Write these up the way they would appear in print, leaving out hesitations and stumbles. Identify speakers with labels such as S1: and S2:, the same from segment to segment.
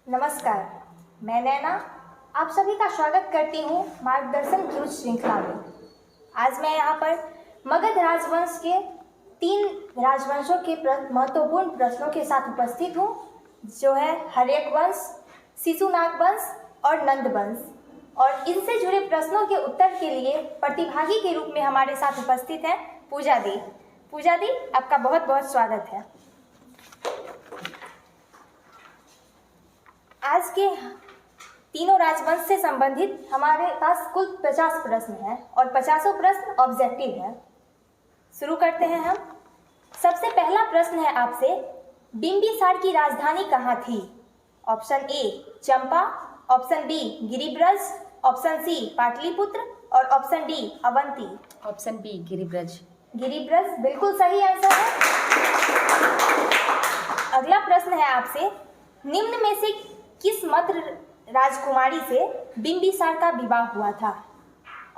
S1: नमस्कार, मैं नैना आप सभी का स्वागत करती हूँ मार्गदर्शन क्यूज श्रृंखला में। आज मैं यहाँ पर मगध राजवंश के 3 राजवंशों के महत्वपूर्ण प्रश्नों के साथ उपस्थित हूँ, जो है हर्यक वंश, शिशुनाग वंश और नंद वंश। और इनसे जुड़े प्रश्नों के उत्तर के लिए प्रतिभागी के रूप में हमारे साथ उपस्थित हैं पूजा दी। पूजा दी, आपका बहुत बहुत स्वागत है। आज के तीनों राजवंश से संबंधित हमारे पास कुल 50 प्रश्न हैं और 50 प्रश्न ऑब्जेक्टिव हैं। शुरू करते हैं हम। सबसे पहला प्रश्न है आपसे, बिंबिसार की राजधानी कहाँ थी? Option A Champa, option B Giribraj, option C Pataliputra और option D Avanti.
S2: Option B Giribraj.
S1: Giribraj बिल्कुल सही आंसर है। अगला प्रश्न है आपसे, निम्न में से किस मद्र राजकुमारी से बिंबिसार का विवाह हुआ था?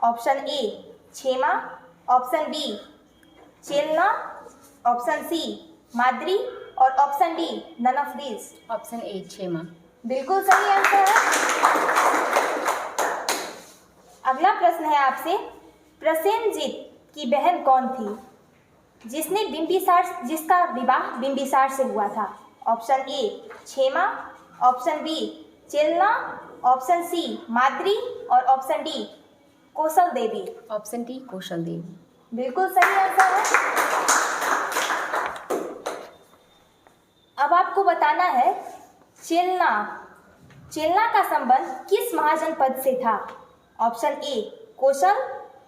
S1: Option A Kshema, option B Chellana, option C Madri और option D none of this.
S2: Option A Kshema.
S1: बिल्कुल सही आंसर है। अगला प्रश्न है आपसे, प्रसेनजीत की बहन कौन थी जिसका विवाह बिंबिसार से हुआ था? Option A Kshema, option B Chellana, option C Madri और option D Kaushal Devi.
S2: Option D Kaushal Devi.
S1: बिल्कुल सही आंसर है। अब आपको बताना है चेलना का संबंध किस महाजनपद से था? Option A Kaushal,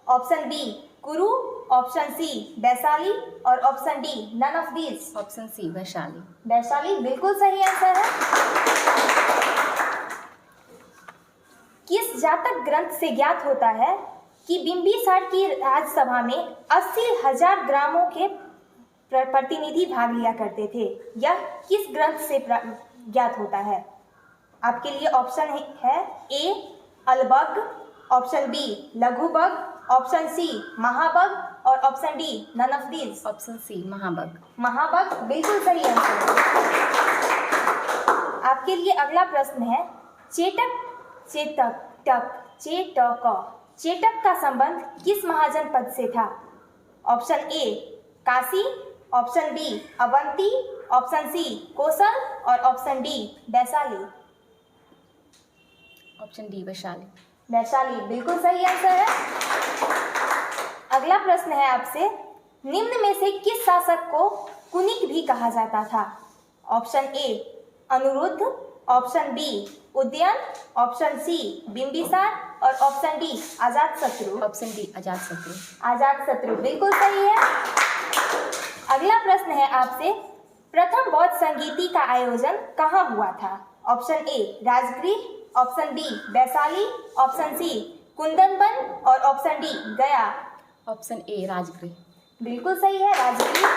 S1: option B Kuru, option C Vaishali और option D none of this.
S2: Option C Vaishali.
S1: Vaishali बिल्कुल सही आंसर है। किस जातक ग्रंथ से ज्ञात होता है कि बिंबिसार की राजसभा में 80,000 ग्रामों के प्रतिनिधि भाग लिया करते थे? यह किस ग्रंथ से ज्ञात होता है? आपके लिए ऑप्शन है ए अलबग, ऑप्शन बी लघुबग, ऑप्शन सी महाबग और option D none of this.
S2: Option C महाबग।
S1: महाबग बिल्कुल सही आंसर है। आपके लिए अगला प्रश्न है, चेटक का संबंध किस महाजनपद से था? Option A Kashi, option B Avanti, option C Kaushal और option D Vaishali.
S2: Option D Vaishali.
S1: Vaishali बिल्कुल सही आंसर है। अगला प्रश्न है आपसे, निम्न में से किस शासक को कुनिक भी कहा जाता था? Option A Anuruddha, option B Udayan, option C Bimbisara और option D Ajatashatru.
S2: Option D Ajatashatru.
S1: Ajatashatru बिल्कुल सही है। अगला प्रश्न है आपसे, प्रथम बौद्ध संगीति का आयोजन कहाँ हुआ था? Option A Rajgriha, option B Vaishali, option C Kundanvan और option D Gaya.
S2: Option A Rajgriha.
S1: बिल्कुल सही है, राजगृह।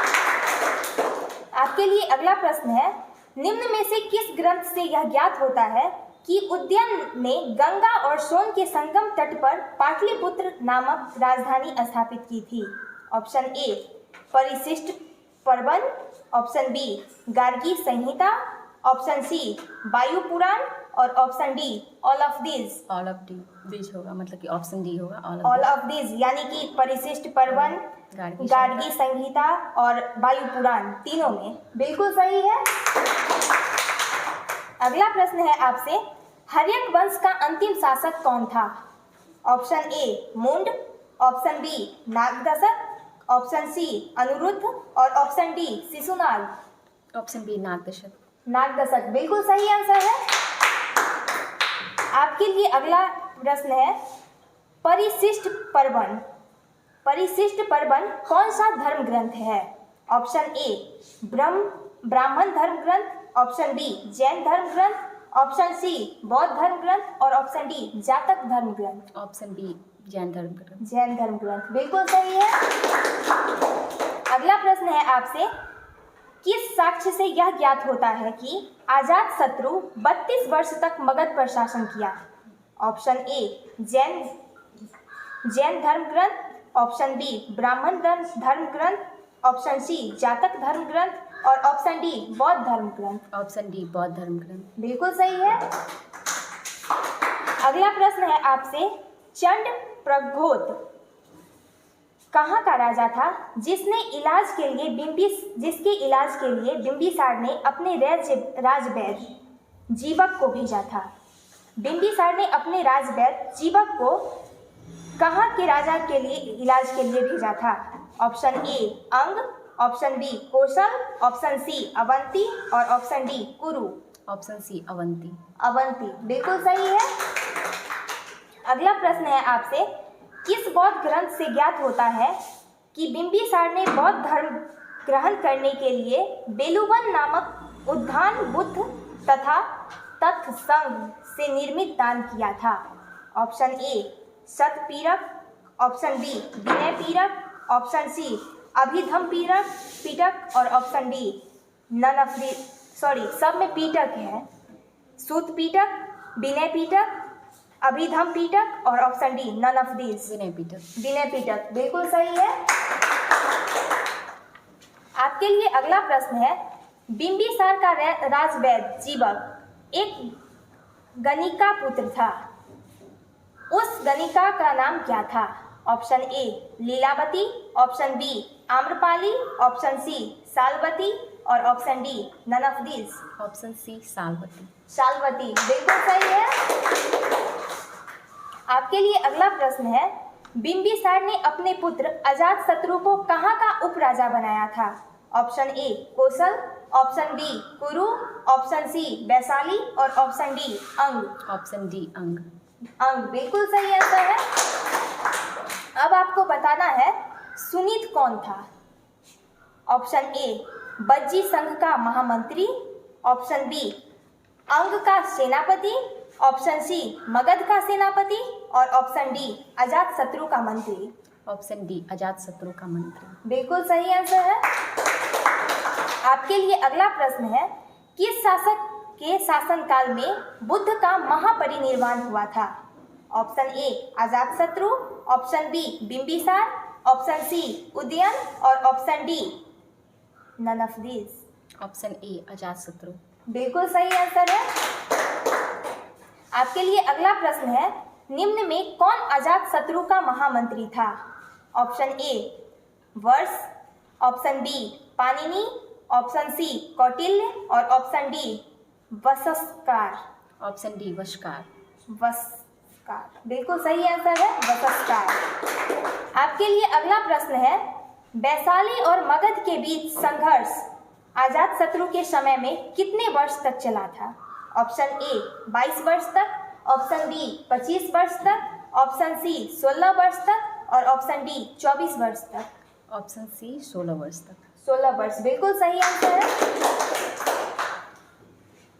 S1: आपके लिए अगला प्रश्न है, निम्न में से किस ग्रंथ से यह ज्ञात होता है कि उदयन ने गंगा और सोन के संगम तट पर पाटलिपुत्र नामक राजधानी स्थापित की थी? ऑप्शन ए परिशिष्ट पर्वन, ऑप्शन बी गार्गी संहिता, ऑप्शन सी वायु पुराण और option D all of this.
S2: All of this होगा, मतलब कि ऑप्शन डी होगा
S1: ऑल ऑफ दिस, यानी कि परिशिष्ट पर्वन, गार्गी संहिता और वायु पुराण तीनों में। बिल्कुल सही है। अगला प्रश्न है आपसे, हर्यक वंश का अंतिम शासक कौन था? Option A Munda, option B Nagadashaka, option C Anuruddha और option D Shishunaga.
S2: Option B Nagadashaka.
S1: Nagadashaka बिल्कुल सही आंसर है। आपके लिए अगला प्रश्न है, परिशिष्ट पर्वन कौन सा धर्म ग्रंथ है? ऑप्शन ए ब्राह्मण धर्म ग्रंथ, ऑप्शन बी जैन धर्म ग्रंथ, ऑप्शन सी बौद्ध धर्म ग्रंथ और ऑप्शन डी जातक धर्म ग्रंथ।
S2: ऑप्शन बी जैन धर्म ग्रंथ।
S1: जैन धर्म ग्रंथ बिल्कुल सही है। अगला प्रश्न है आपसे, किस साक्ष्य से यह ज्ञात होता है कि अजातशत्रु 32 वर्ष तक मगध पर शासन किया? ऑप्शन ए जैन धर्म ग्रंथ, ऑप्शन बी ब्राह्मण धर्म ग्रंथ, ऑप्शन सी जातक धर्म ग्रंथ और ऑप्शन डी बौद्ध धर्म ग्रंथ।
S2: ऑप्शन डी बौद्ध धर्म ग्रंथ।
S1: बिल्कुल सही है। अगला प्रश्न है आपसे, चंड प्रघोत कहाँ का राजा था जिसके इलाज के लिए बिंबिसार ने अपने राजवैद्य जीवक को भेजा था। बिंबिसार ने अपने राजवैद्य जीवक को कहाँ के राजा के लिए इलाज के लिए भेजा था? Option A Anga, option B Kaushal, option C Avanti और option D Kuru.
S2: Option C Avanti.
S1: Avanti बिल्कुल सही है। अगला प्रश्न है आपसे, किस बौद्ध ग्रंथ से ज्ञात होता है कि बिंबिसार ने बौद्ध धर्म ग्रहण करने के लिए बेलुवन नामक उद्यान बुद्ध तथा तत्संग से निर्मित दान किया था? ऑप्शन ए शतपीरक, option B Vinaya Pitaka, option C Abhidhamma Pitaka और ऑप्शन डी सब में पीटक है। सूत पीटक, विनय पीटक, अभिधम पीटक और option D none of this.
S2: Vinaya Pitaka.
S1: Vinaya Pitaka बिल्कुल सही है। आपके लिए अगला प्रश्न है, बिंबिसार का राजवैद्य जीवक एक गणिका पुत्र था, उस गणिका का नाम क्या था? Option A Lilavati, option B Amrapali, option C Salavati और option D none of this.
S2: Option C Salavati.
S1: Salavati बिल्कुल सही है। आपके लिए अगला प्रश्न है, बिंबिसार ने अपने पुत्र अजातशत्रु को कहाँ का उपराजा बनाया था? Option A Kaushal, option B Kuru, option C Vaishali और option D Anga.
S2: Option D Anga.
S1: Anga बिल्कुल सही आंसर है। अब आपको बताना है सुनीत कौन था? ऑप्शन ए बज्जी संघ का महामंत्री, ऑप्शन बी अंग का सेनापति, ऑप्शन सी मगध का सेनापति और ऑप्शन डी अजातशत्रु का मंत्री।
S2: ऑप्शन डी अजातशत्रु का मंत्री।
S1: बिल्कुल सही आंसर है। आपके लिए अगला प्रश्न है, किस शासक के शासनकाल में बुद्ध का महापरिनिर्वाण हुआ था? Option A Ajatashatru, option B Bimbisara, option C Udayan और option D none of this.
S2: Option A Ajatashatru.
S1: बिल्कुल सही आंसर है। आपके लिए अगला प्रश्न है, निम्न में कौन अजातशत्रु का महामंत्री था? Option A Varsha, option B Panini, option C Kautilya और option D Vassakara.
S2: Option D Vassakara.
S1: Vassakara बिल्कुल सही आंसर है, वशस्कार। आपके लिए अगला प्रश्न है, वैशाली और मगध के बीच संघर्ष अजातशत्रु के समय में कितने वर्ष तक चला था? ऑप्शन ए 22 वर्ष तक, ऑप्शन बी 25 वर्ष तक, ऑप्शन सी 16 वर्ष तक और ऑप्शन डी 24 वर्ष तक।
S2: ऑप्शन सी 16 वर्ष तक।
S1: 16 वर्ष बिल्कुल सही आंसर है।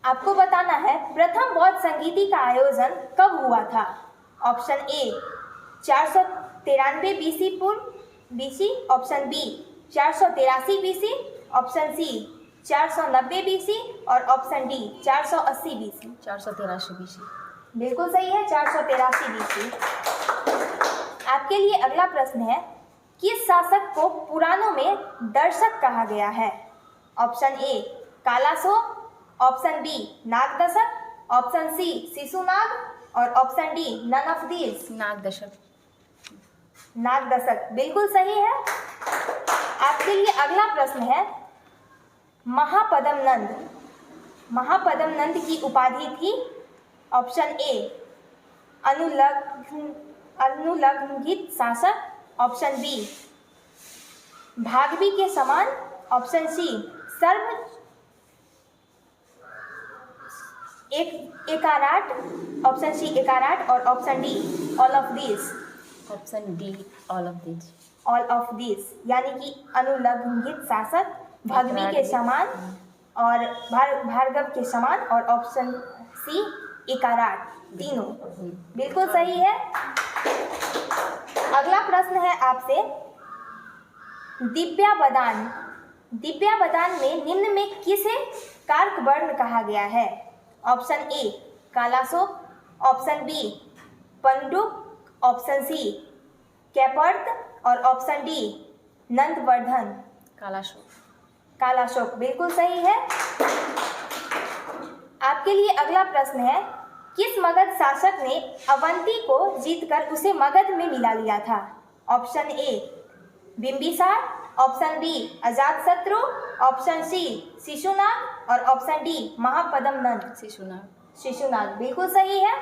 S1: आपको बताना है प्रथम बौद्ध संगीति का आयोजन कब हुआ था? Option A 493 BC, option B 483 BC, option C 490 BC और ऑप्शन डी 480 बीसी।
S2: 483 बीसी।
S1: बिल्कुल सही है, 483 बीसी। आपके लिए अगला प्रश्न है, किस शासक को पुराणों में दर्शक कहा गया है? Option A Kalashoka, option B Nagadashaka, option C Shishunaga और option D none of this.
S2: Nagadashaka.
S1: Nagadashaka बिल्कुल सही है। आपके लिए अगला प्रश्न है, महापद्म नंद की उपाधि थी? ऑप्शन ए अनुलग्नित शासक, ऑप्शन बी भागवी के समान, ऑप्शन सी एकाराट, ऑप्शन सी एकाराट और option D all of this.
S2: Option D all of this.
S1: All of this यानी कि अनुलग्नित शासक, भागवी के समान और भार्गव के समान और ऑप्शन सी एकाराट, तीनों बिल्कुल सही है। अगला प्रश्न है आपसे, दिव्यावदान में निम्न में किसे कारक वर्ण कहा गया है? Option A Kalashoka, option B Panduka, option C कैपर्त और ऑप्शन डी नंदवर्धन।
S2: कालाशोक।
S1: कालाशोक बिल्कुल सही है। आपके लिए अगला प्रश्न है, किस मगध शासक ने अवंती को जीतकर उसे मगध में मिला लिया था? Option A Bimbisara, option B Ajatashatru, option C Shishunaga और ऑप्शन डी महापद्म नंद। शिशुनाग बिल्कुल सही है।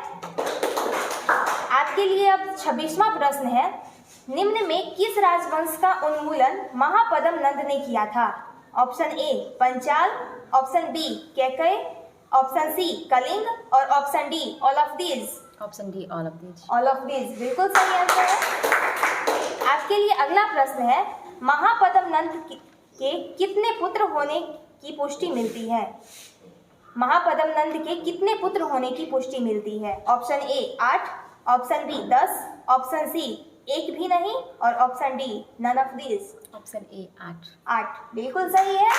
S1: आपके लिए अब 26वां प्रश्न है, निम्न में किस राजवंश का उन्मूलन महापद्म नंद ने किया था? Option A Panchala, option B Kaikeya, option C Kalinga और option D all of these.
S2: Option D all of these.
S1: All of these बिल्कुल सही आंसर है। आपके लिए अगला प्रश्न है, महापद्म नंद के कितने पुत्र होने की पुष्टि मिलती है? महापद्म नंद के कितने पुत्र होने की पुष्टि मिलती है? Option A 8, option B 10, option C एक भी नहीं और option D none of this.
S2: Option A 8।
S1: 8 बिल्कुल सही है।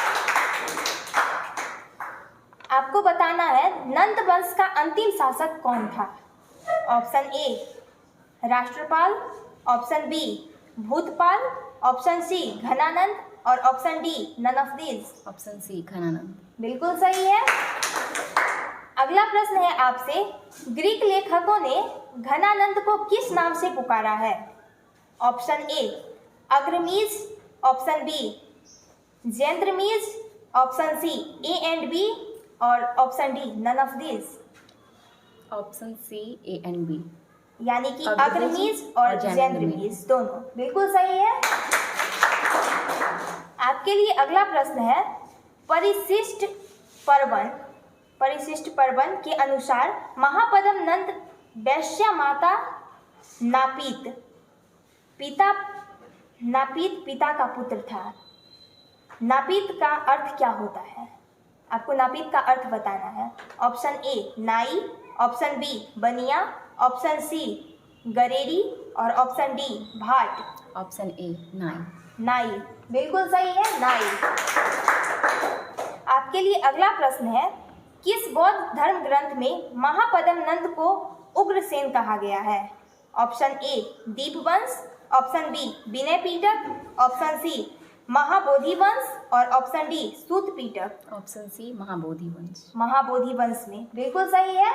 S1: आपको बताना है नंद वंश का अंतिम शासक कौन था? Option A Rashtrapala, option B Bhutapala, option C Ghananand और option D none of this.
S2: Option C Ghanananda.
S1: बिल्कुल सही है। अगला प्रश्न है आपसे, ग्रीक लेखकों ने घनानंद को किस नाम से पुकारा है? Option A Agrammes, option B Xandrames, option C A and B और option D none of this.
S2: Option C A and B,
S1: यानी कि अग्रमीज और जेंद्रमीज दोनों। बिल्कुल सही है। आपके लिए अगला प्रश्न है, परिशिष्ट पर्वन के अनुसार महापद्म नंद वैश्या माता नापीत पिता का पुत्र था। नापीत का अर्थ क्या होता है? आपको नापीत का अर्थ बताना है। ऑप्शन ए नाई, ऑप्शन बी बनिया, ऑप्शन सी गरेरी और ऑप्शन डी भाट।
S2: ऑप्शन ए नाई।
S1: नाई बिल्कुल सही है, नाई। आपके लिए अगला प्रश्न है, किस बौद्ध धर्म ग्रंथ में महापद्म नंद को उग्रसेन कहा गया है? Option A Dipavamsa, option B Vinaya Pitaka, option C Mahabodhi Vamsa और option D Sutta Pitaka.
S2: Option C Mahabodhi Vamsa.
S1: Mahabodhi वंश में बिल्कुल सही है।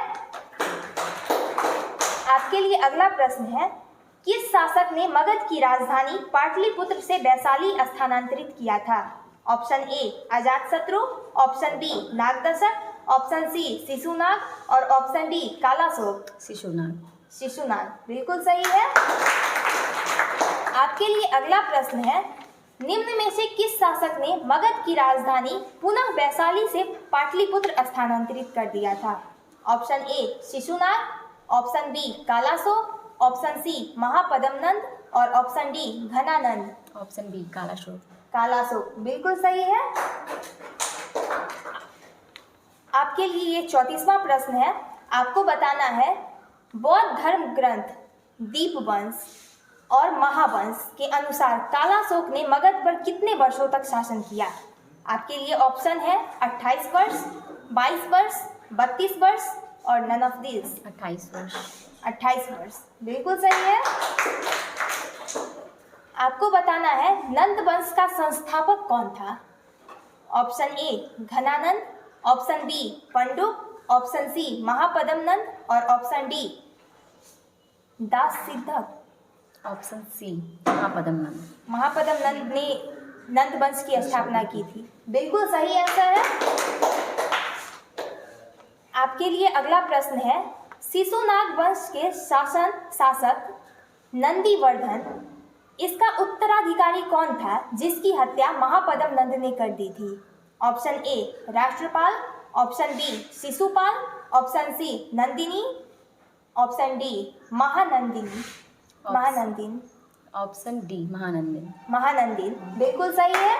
S1: आपके लिए अगला प्रश्न है, किस शासक ने मगध की राजधानी पाटलिपुत्र से वैशाली स्थानांतरित किया था? Option A Ajatashatru, option B Nagadashaka, option C Shishunaga और ऑप्शन डी कालाशोक। शिशुनाग बिल्कुल सही है। आपके लिए अगला प्रश्न है, निम्न में से किस शासक ने मगध की राजधानी पुनः वैशाली से पाटलिपुत्र स्थानांतरित कर दिया था? Option A Shishunaga, option B Kalashoka, option C Mahapadma Nanda और option D Ghanananda.
S2: Option B
S1: Kalashoka बिल्कुल सही है। आपके लिए ये 34वां प्रश्न है। आपको बताना है, बौद्ध धर्म ग्रंथ दीपवंश और महावंश के अनुसार कालाशोक ने मगध पर कितने वर्षों तक शासन किया? आपके लिए ऑप्शन है 28 वर्ष, 22 वर्ष, 32 वर्ष और नन ऑफ दिस।
S2: 28 वर्ष।
S1: 28 वर्ष बिल्कुल सही है। आपको बताना है, नंद वंश का संस्थापक कौन था? Option A Ghanananda, option B Panduka, option C Mahapadma Nanda और option D Dasa Siddhaka.
S2: Option C Mahapadma Nanda.
S1: Mahapadma Nanda ने नंद वंश की स्थापना की थी। बिल्कुल सही आंसर है। आपके लिए अगला प्रश्न है, शिशुनाग वंश के शासक नंदीवर्धन, इसका उत्तराधिकारी कौन था जिसकी हत्या महापद्म नंद ने कर दी थी? Option A Rashtrapala, option B Shishupala, option C Nandini, option D Mahanandin.
S2: Option D
S1: Mahanandin बिल्कुल सही है।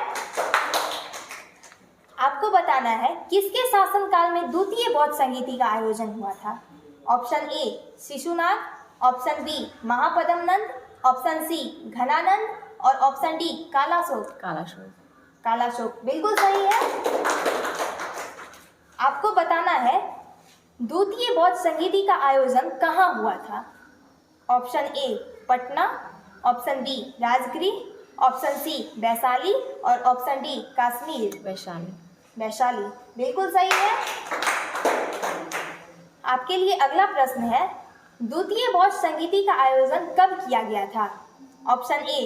S1: आपको बताना है, किसके शासनकाल में द्वितीय बौद्ध संगीति का आयोजन हुआ था? Option A Shishunaga, option B Mahapadma Nanda, option C Ghananand और ऑप्शन डी कालाशोक बिल्कुल सही है। आपको बताना है, द्वितीय बौद्ध संगीति का आयोजन कहाँ हुआ था? Option A Patna, option B Rajagriha, option C Vaishali और ऑप्शन डी कश्मीर।
S2: वैशाली।
S1: वैशाली बिल्कुल सही है। आपके लिए अगला प्रश्न है, द्वितीय बौद्ध संगीति का आयोजन कब किया गया था? ऑप्शन ए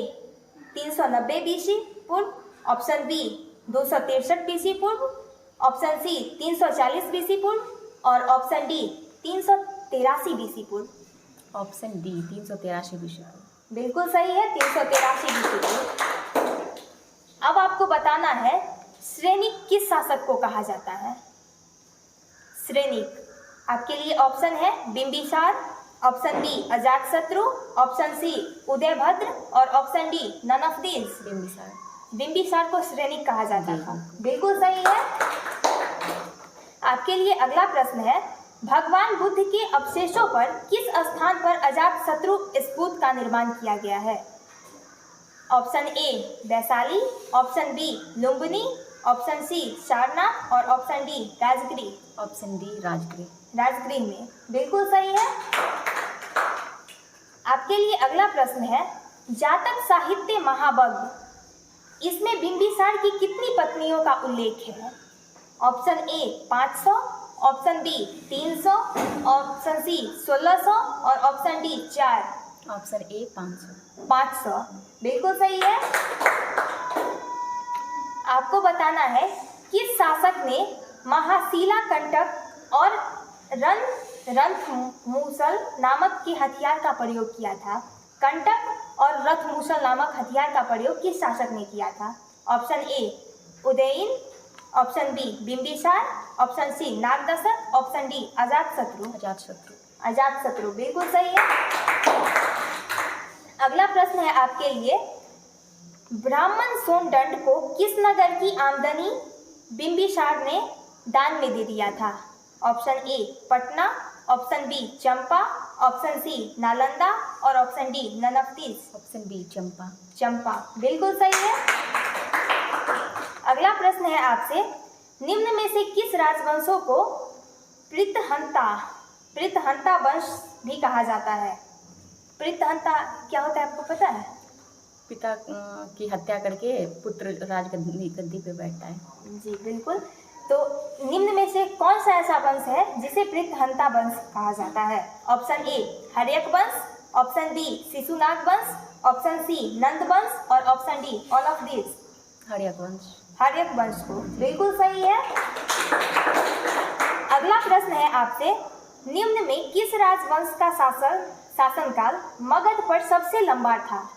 S1: 390 बीसी पूर्व, ऑप्शन बी 263 बीसी पूर्व, ऑप्शन सी 340 बीसी पूर्व और ऑप्शन डी 383 बीसी पूर्व।
S2: ऑप्शन डी 383 बीसी पूर्व।
S1: बिल्कुल सही है, 383 बीसी पूर्व। अब आपको बताना है श्रेनिक किस शासक को कहा जाता है? श्रेनिक आपके लिए ऑप्शन है Bimbisara, option B Ajatashatru, option C Udayabhadra और option D none of these.
S2: Bimbisara.
S1: Bimbisara को श्रेनिक कहा जाता था। बिल्कुल सही है। आपके लिए अगला प्रश्न है, भगवान बुद्ध के अवशेषों पर किस स्थान पर अजातशत्रु स्तूप का निर्माण किया गया है? Option A Vaishali, option B Lumbini, option C Sarnath और option D Rajgriha.
S2: Option D Rajgriha.
S1: Rajgriha में बिल्कुल सही है। आपके लिए अगला प्रश्न है, जातक साहित्य महावग्र, इसमें बिंबिसार की कितनी पत्नियों का उल्लेख है? Option A 500, option B 300, option C 1600 और ऑप्शन डी 4।
S2: Option A 500।
S1: 500 बिल्कुल सही है। आपको बताना है किस शासक ने महाशिला कंटक और रथमूसल नामक के हथियार का प्रयोग किया था? कंटक और रथमूसल नामक हथियार का प्रयोग किस शासक ने किया था? Option A Udayan, option B Bimbisara, option C Nagadashaka, option D Ajatashatru.
S2: Ajatashatru.
S1: Ajatashatru बिल्कुल सही है। अगला प्रश्न है आपके लिए, ब्राह्मण सोनदंड को किस नगर की आमदनी बिंबिसार ने दान में दे दिया था? Option A Patna, option B Champa, option C Nalanda और option D none of these.
S2: Option B Champa.
S1: Champa बिल्कुल सही है। अगला प्रश्न है आपसे, निम्न में से किस राजवंशों को पृतहंता वंश भी कहा जाता है? पृतहंता क्या होता है आपको पता है?
S2: पिता की हत्या करके पुत्र गद्दी पे बैठता है।
S1: जी बिल्कुल। तो निम्न में से कौन सा ऐसा वंश है जिसे पृतहंता वंश कहा जाता है? ऑप्शन ए हर्यक वंश, ऑप्शन बी शिशुनाग वंश, ऑप्शन सी नंद वंश और option D all of this.
S2: Haryanka वंश।
S1: हर्यक वंश को बिल्कुल सही है। अगला प्रश्न है आपसे, निम्न में किस राजवंश का शासनकाल मगध पर सबसे लंबा था?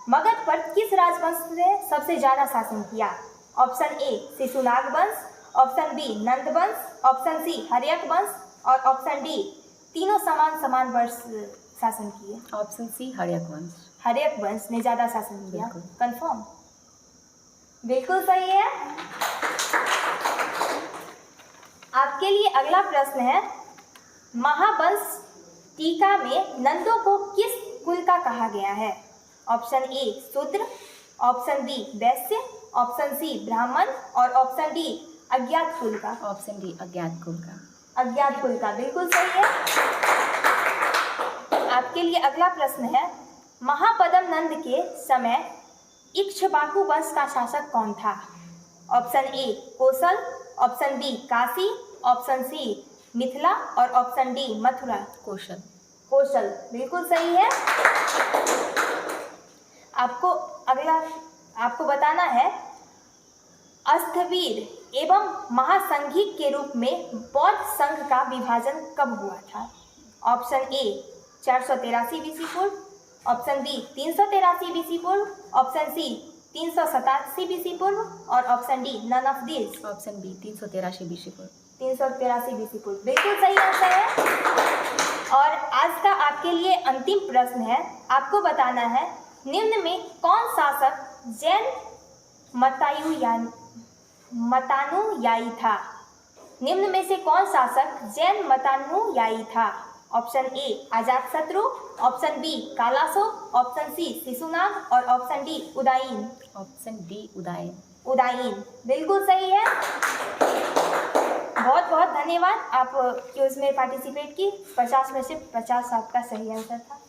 S1: मगध पर किस राजवंश ने सबसे ज्यादा शासन किया? ऑप्शन ए शिशुनाग वंश, ऑप्शन बी नंद वंश, ऑप्शन सी हर्यक वंश और ऑप्शन डी तीनों समान वर्ष शासन किए।
S2: ऑप्शन सी हर्यक वंश।
S1: हर्यक वंश ने ज्यादा शासन किया।
S2: बिल्कुल।
S1: कंफर्म? बिल्कुल सही है। आपके लिए अगला प्रश्न है, महावंश टीका में नंदों को किस कुल का कहा गया है? ऑप्शन ए शूद्र, ऑप्शन बी वैश्य, ऑप्शन सी ब्राह्मण और ऑप्शन डी अज्ञात कुल का।
S2: ऑप्शन डी अज्ञात कुल का।
S1: अज्ञात कुल का बिल्कुल सही है। आपके लिए अगला प्रश्न है, महापद्म नंद के समय इक्ष्वाकु वंश का शासक कौन था? Option A Kaushal, option B Kashi, option C Mithila और ऑप्शन डी मथुरा।
S2: कौशल।
S1: कौशल बिल्कुल सही है। आपको बताना है, स्थविर एवं महासंघिक के रूप में बौद्ध संघ का विभाजन कब हुआ था? ऑप्शन ए 483 बीसी पूर्व, ऑप्शन बी 383 बीसी पूर्व, ऑप्शन सी 387 बीसी पूर्व और option D none of this.
S2: Option B 383 BC पूर्व।
S1: 383 बीसी पूर्व बिल्कुल सही आंसर है। और आज का आपके लिए अंतिम प्रश्न है, आपको बताना है, निम्न में कौन शासक जैन मतानुयायी था? निम्न में से कौन शासक जैन मतानुयायी था? Option A Ajatashatru, option B Kalashoka, option C Shishunaga और option D Udayan.
S2: Option D Udayan.
S1: Udayan बिल्कुल सही है। बहुत बहुत धन्यवाद, आप क्यूज में पार्टिसिपेट की। 50 में से 50 आपका सही आंसर था।